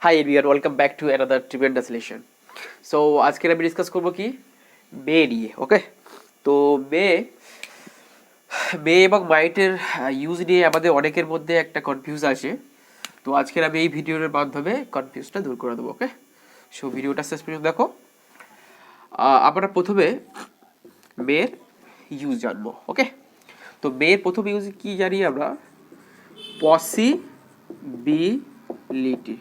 Hi everyone, welcome back to another tremendous lesson. So আজকে আমি discuss করব কি বে নিয়ে। ওকে, তো বে এবং মাইটের ইউজ নিয়ে আমাদের অনেকের মধ্যে একটা কনফিউজ আছে। তো আজকের আমি এই ভিডিওর মাধ্যমে কনফিউজটা দূর করে দেবো। ওকে, সো ভিডিওটা শেষ পর্যন্ত দেখো। আমরা প্রথমে বের ইউজ জানবো। ওকে, তো বের প্রথম ইউজ কি জানি আমরা, পসিবিলিটি।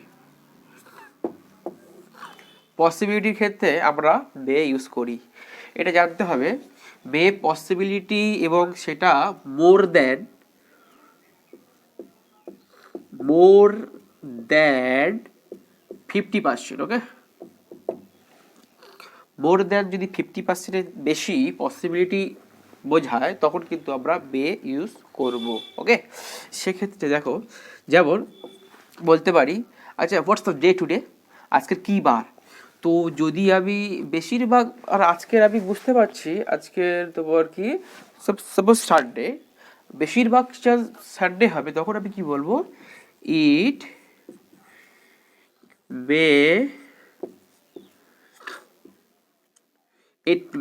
পসিবিলিটির ক্ষেত্রে আমরা বে ইউজ করি। এটা জানতে হবে বে পসিবিলিটি এবং সেটা মোর দ্যান 50%। ওকে, মোর দ্যান যদি 50%-এর বেশি পসিবিলিটি বোঝায় তখন কিন্তু আমরা বে ইউজ করব। ওকে, সেক্ষেত্রে দেখো, যেমন বলতে পারি আচ্ছা হোয়াটস দ্য ডে টুডে, আজকের কী বার। তো যদি আমি বেশিরভাগ, আর আজকের আমি বুঝতে পারছি আজকের তোমার কি সাপোজ সানডে, বেশিরভাগ সানডে হবে, তখন আমি কি বলবো, it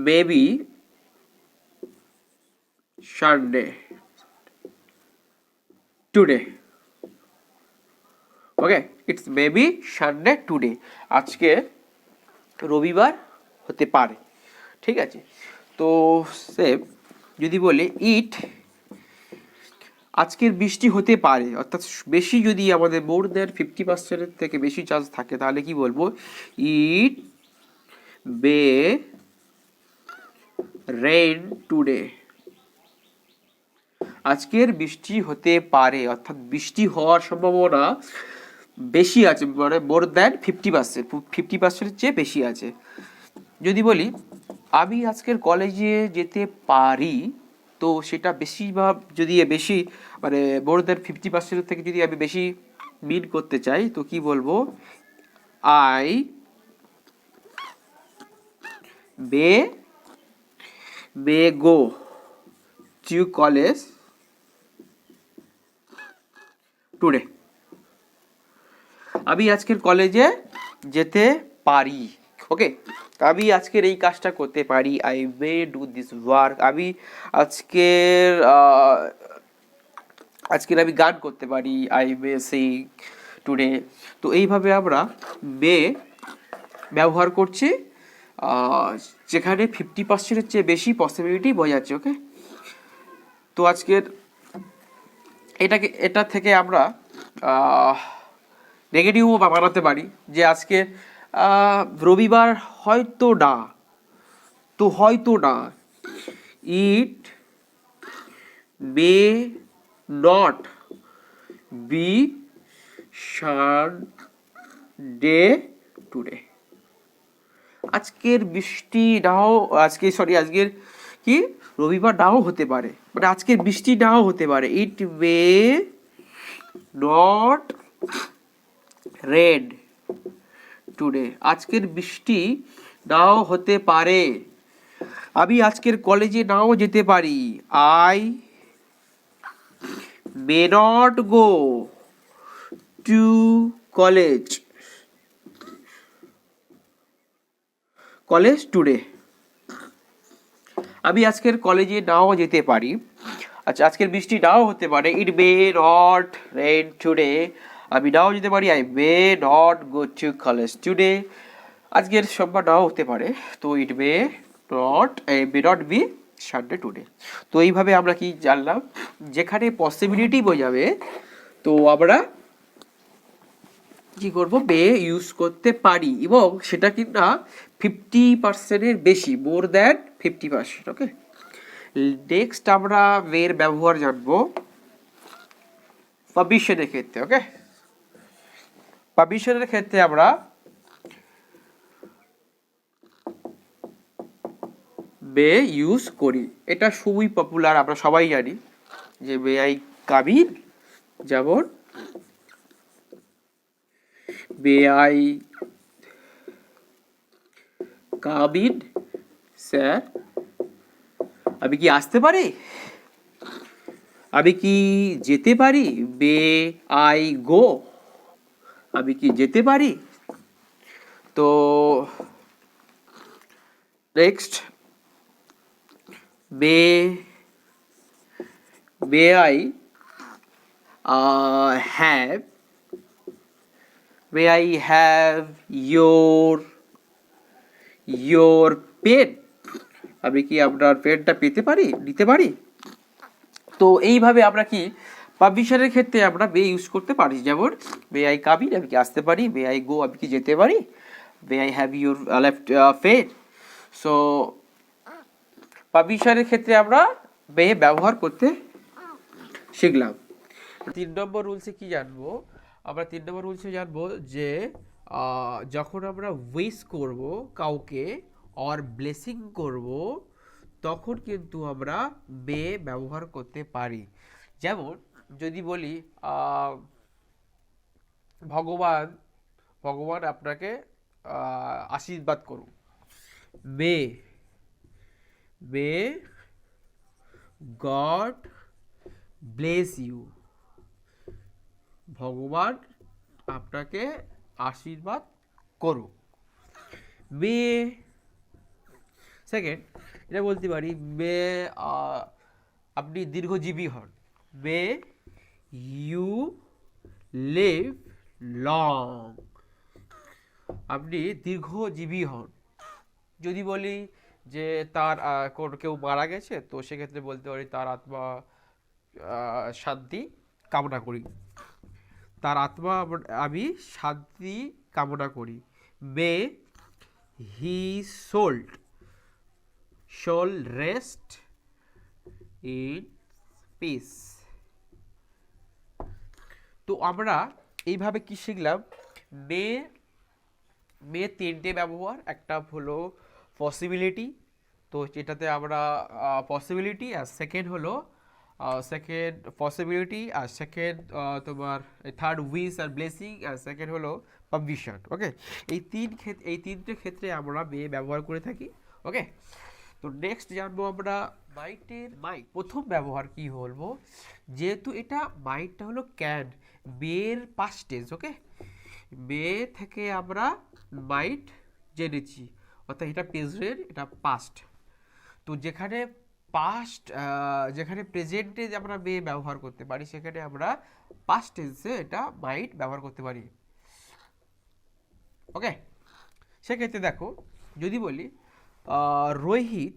may be Sunday today. Okay, it's maybe Sunday today, আজকে রবিবার হতে পারে। ঠিক আছে, তো সেম যদি বলে ইট আজকের বৃষ্টি হতে পারে, অর্থাৎ বেশি যদি আমাদের মোর দ্যান 50%-এর থেকে বেশি চান্স থাকে, তাহলে কি বলবো, ইট বে রেইন টুডে, আজকের বৃষ্টি হতে পারে, অর্থাৎ বৃষ্টি হওয়ার সম্ভাবনা বেশি আছে, মানে মোর দ্যান 50%-এর চেয়ে বেশি আছে। যদি বলি আমি আজকের কলেজে যেতে পারি, তো সেটা বেশিরভাগ যদি বেশি মানে মোর দ্যান 50%-এর থেকে যদি আমি বেশি মিন করতে চাই, তো কি বলবো, I may go to college today, আমি আজকের কলেজে যেতে পারি। ওকে, আমি আজকের এই কাজটা করতে পারি, I may do this work, আমি আজকের আমি গান করতে পারি, আই মে সিং টুডে। তো এইভাবে আমরা মে ব্যবহার করছি যেখানে 50%-এর চেয়ে বেশি পসিবিলিটি বোঝাচ্ছে। ওকে, তো আজকের এটা থেকে আমরা নেগেটিভও বানাতে পারি, যে আজকে রবিবার হয়তো না, তো হয়তো না, it may not be Sunday today, আজকের বৃষ্টি নাও, আজকের কি রবিবার নাও হতে পারে, মানে আজকের বৃষ্টি নাও হতে পারে, it may not rain today, আজকের বৃষ্টি নাও হতে পারে, আমি আজকের কলেজে নাও যেতে পারি, I may not go to college today, আমি আজকের কলেজে নাও যেতে পারি, আচ্ছা আজকের বৃষ্টি নাও হতে পারে, it may not rain today, আমি নাও যেতে পারি, I may not go to college today, আজকের সোমবার নাও হতে পারে, তো it may not be Sunday today. তো এইভাবে আমরা কি জানলাম, যেখানে পসিবিলিটি বোঝাবে তো আমরা কি করব, বে ইউজ করতে পারি, এবং সেটা কিন্তু 50%-এর বেশি, মোর দ্যান 50%। ওকে, নেক্সট আমরা বের ব্যবহার জানবো পারমিশনের ক্ষেত্রে। ওকে, পারমিশনের ক্ষেত্রে আমরা বে ইউজ করি, এটা খুবই পপুলার, আমরা সবাই জানি যে মে আই কামিন, যেমন মে আই কামিন স্যার, আমি কি আসতে পারি, আমি কি যেতে পারি, মে আই গো, আমি কি যেতে পারি? তো next, may I have your pen? আমি কি আপনার পেনটা পেতে পারি, নিতে পারি? তো এইভাবে আমরা কি পাবলিশারের ক্ষেত্রে আমরা মে ইউজ করতে পারি। যেমন মে আই কাম ইন, আমি কি আসতে পারি? মে আই গো, আমি কি যেতে পারি? May I have your left pen? So পাবলিশারের ক্ষেত্রে আমরা মে ব্যবহার করতে শিখলাম। 3 নম্বর রুলসে কি জানবো আমরা? 3 নম্বর রুলসে জানবো যে যখন আমরা উইশ করব কাউকে অর ব্লেসিং করব, তখন কিন্তু আমরা মে ব্যবহার করতে পারি। যেমন যদি বলি ভগবান আপনাকে আশীর্বাদ করুন, মে গড ব্লেস ইউ, ভগবান আপনাকে আশীর্বাদ করুক। মে সেকেন্ড, এটা বলতে পারি মে আপনি দীর্ঘজীবী হন, মে ইউ লিভ লং, আপনি দীর্ঘজীবী হন। যদি বলি যে তার কেউ মারা গেছে, তো সেক্ষেত্রে বলতে পারি তার আত্মা শান্তি কামনা করি, তার আত্মা আমি শান্তি কামনা করি। মে হি সোল রেস্ট ইন পিস। তো আমরা এইভাবে কি শিখলাম? মে 3টে ব্যবহার, একটা হলো পসিবিলিটি, তো যেটাতে আমরা পসিবিলিটি, আর সেকেন্ড হলো পসিবিলিটি, আর সেকেন্ড তোমার থার্ড উইশ আর ব্লেসিং, আর সেকেন্ড হলো পাবলিশার। ওকে, এই তিনটে ক্ষেত্রে আমরা মে ব্যবহার করে থাকি। ওকে, তো নেক্সট জানবো আমরা মাইট। প্রথম ব্যবহার কি বলবো? যেহেতু এটা মাইটটা হলো ক্যান, মের পাস্ট টেন্স। ওকে, মে থেকে আমরা মাইট জেনেছি, অর্থাৎ এটা প্রেজেন্ট, এটা পাস্ট। তো যেখানে প্রেজেন্টে আমরা মে ব্যবহার করতে পারি, সেখানে আমরা পাস্ট টেন্সে এটা মাইট ব্যবহার করতে পারি। ওকে, সেক্ষেত্রে দেখো যদি বলি রোহিত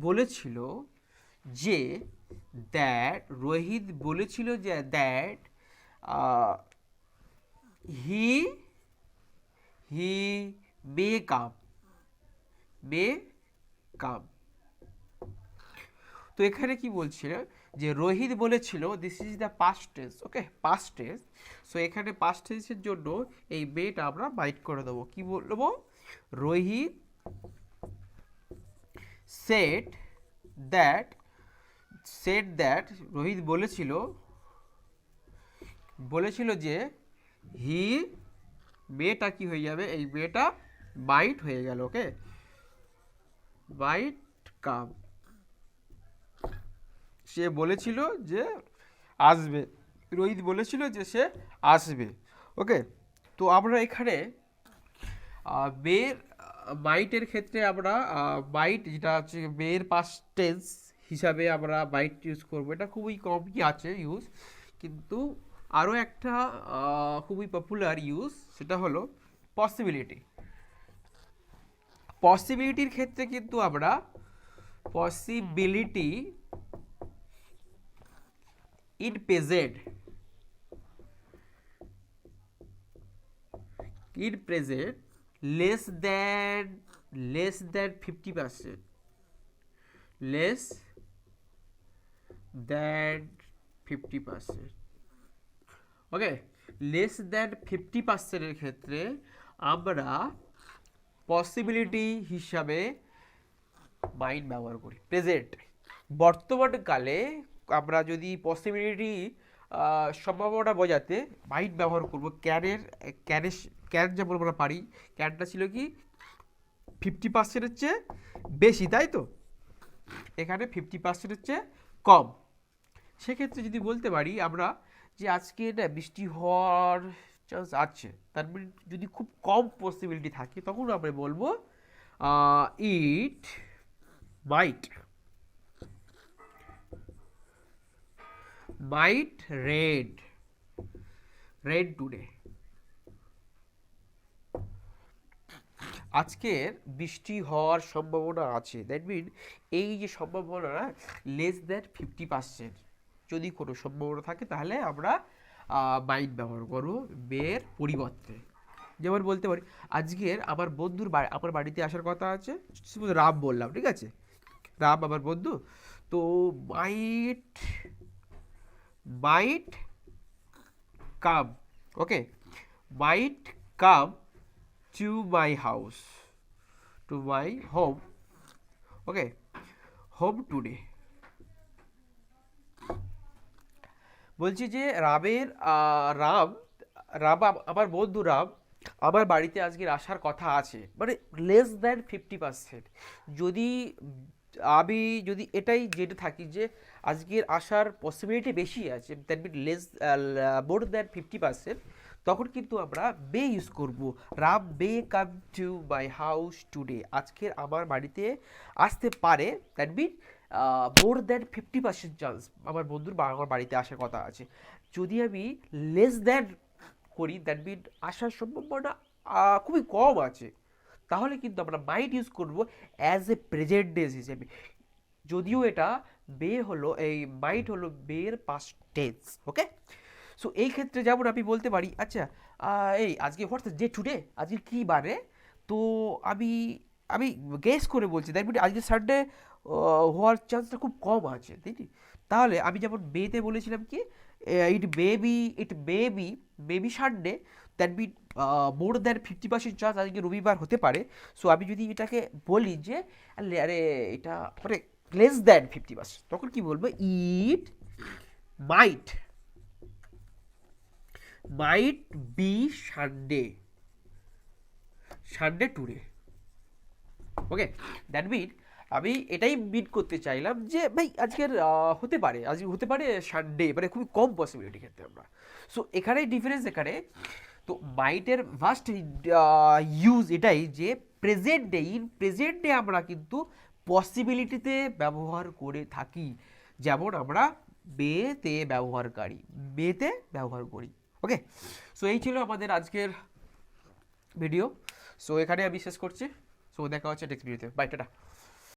বলেছিল যে দ্যাট হি মে কাম। তো এখানে কি বলছিল যে রোহিত বলেছিল, this is the past tense. Okay, past tense. So এখানে পাস্ট টেন্সের জন্য এই মেটা আমরা বাইট করে দেবো। কি বলবো? রোহিত said that রোহিত বলেছিল যে হি, মেটা কি হয়ে যাবে? এই মেটা বাইট হয়ে গেল। ওকে, বাইট কাম, সে বলেছিল যে আসবে, রোহিত বলেছিল যে সে আসবে। ওকে, তো আমরা এখানে মেয়ের মাইটের ক্ষেত্রে আমরা মাইট, যেটা হচ্ছে মেয়ের পাস্ট টেন্স হিসাবে আমরা মাইট ইউজ করবো। এটা খুবই কমই আছে ইউজ, কিন্তু আরও একটা খুবই পপুলার ইউজ, সেটা হলো পসিবিলিটির ক্ষেত্রে কিন্তু আমরা possibility in present less than 50%, less than 50%। Okay, less than 50% এর ক্ষেত্রে আমরা পসিবিলিটি হিসাবে মাইন্ড ব্যবহার করি প্রেজেন্ট। বর্তমানকালে আমরা যদি পসিবিলিটি সম্ভাবনা বোঝাতে মাইন্ড ব্যবহার করবো। ক্যান যেমন আমরা পারি, ক্যানটা ছিল কি 50%-এর চেয়ে বেশি, তাই তো? এখানে 50%-এর চেয়ে কম। সেক্ষেত্রে যদি বলতে পারি আমরা যে আজকে না বৃষ্টি হওয়ার চান্স আছে, তার মানে যদি খুব কম পসিবিলিটি থাকে তখন আমরা বলবো it mite mite red today. আজকের বৃষ্টি হওয়ার সম্ভাবনা আছে, দ্যাট মিন এই যে সম্ভাবনা লেস দ্যান 50%। যদি কোনো সম্ভাবনা থাকে তাহলে আমরা মাইট ব্যবহার করবো বের পরিবর্তে। যেমন বলতে পারি আজকের আমার বন্ধুর আমার বাড়িতে আসার কথা আছে, রাম বললাম, ঠিক আছে, রাম আমার বন্ধু, তো মাইট মাইট কাম, ওকে, মাইট কাম to my house, to my home, okay, home today। বলছি যে রামের রাম রাম আমার বন্ধু রাম আমার বাড়িতে আজকের আসার কথা আছে, মানে লেস দ্যান 50%। যদি আমি যদি এটাই যেটা থাকি যে আজকের আসার পসিবিলিটি বেশি আছে, that mean less more than 50%, তখন কিন্তু আমরা বে ইউজ করব। Ram may come to my house today, আজকের আমার বাড়িতে আসতে পারে, that mean more than 50% chance আমার বন্ধুর আমার বাড়িতে আসার কথা আছে। যদি আমি লেস দ্যান করি, দ্যাট মিন আসার সম্ভাবনা খুবই কম আছে, তাহলে কিন্তু আমরা মাইট ইউজ করব অ্যাজ এ প্রেজেন্ট ডেজ হিসেবে। যদিও এটা বে হলো, এই মাইট হলো বের পাস্ট টেন্স, ওকে। সো এই ক্ষেত্রে যেমন আমি বলতে পারি আচ্ছা এই আজকে হোয়াটস ডে টুডে, আজকে কী বারে, তো আমি আমি গেস করে বলছি, দ্যাট মিন আজকে সানডে হওয়ার চান্সটা খুব কম আছে, তাই কি? তাহলে আমি যেমন বেতে বলেছিলাম কি it may be Sunday, that mean more than 50% chance আজকে রবিবার হতে পারে। সো আমি যদি এটাকে বলি যে আরে এটা মানে লেস দ্যান 50%, তখন কি বলবো, it might be Sunday today, okay. That mean আমি এটাই মিন করতে চাইলাম যে ভাই আজকের হতে পারে সানডে, মানে খুবই কম পসিবিলিটি ক্ষেত্রে আমরা। সো এখানেই ডিফারেন্স, এখানে তো মাইটের ফার্স্ট ইউজ এটাই যে প্রেজেন্ট ডে আমরা কিন্তু পসিবিলিটিতে ব্যবহার করে থাকি, যেমন আমরা বেতে ব্যবহার করি, ওকে। সো এই ছিল আমাদের আজকের ভিডিও। সো এখানে আমি শেষ করছি। সো দেখা হচ্ছে নেক্সট ভিডিওতে, বাই, টাটা।